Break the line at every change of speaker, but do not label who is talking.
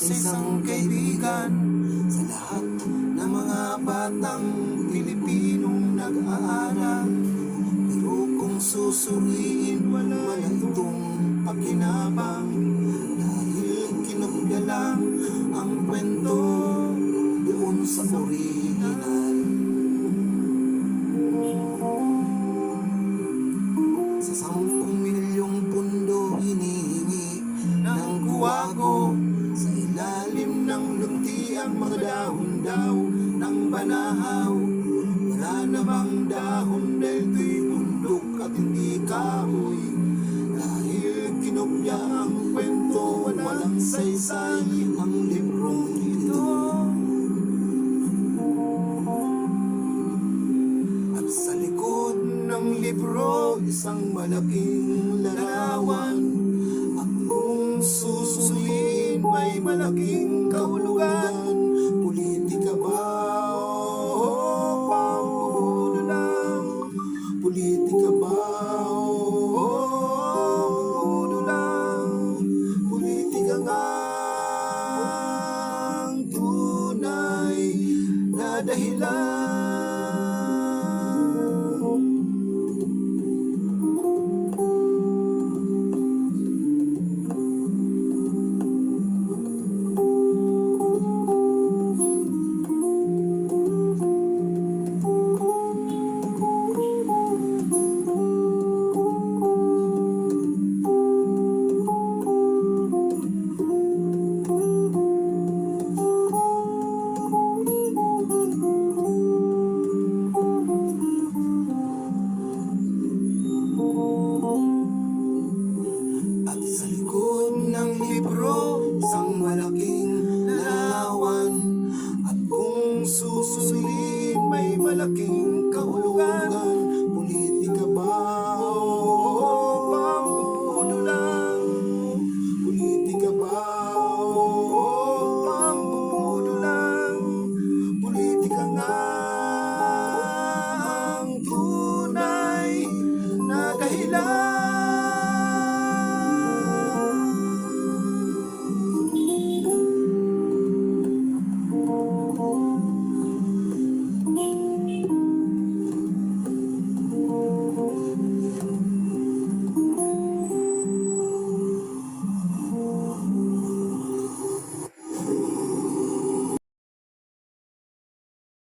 sa isang kaibigan, sa lahat ng mga batang Pilipinong nag-aaral. Pero kung susuriin, wala itong pakinabang, dahil kinopya lang ang kwento doon sa original. Sa 10 milyong pundo hinihingi ng kuwago, sa ilalim ng lunti ang mga dahon daw ng banahaw. Wala namang dahon dahil ito'y bundok at hindi kahoy, dahil kinopya ang kwento, walang saysay ang librong ito. At sa likod ng libro, isang malaking larawan, at kung susuliin may malaking kahulugan. Politika ba o pamumuno lang? Politika ba o pamumuno lang? Politika nga ang tunay na dahilan. At sa likod ng libro, isang malaking larawan, at kung susuliin may malaking kahulugan. Politika ba o pamumuno lang? Politika ba o pamumuno lang? Politika nga ang tunay na dahilan.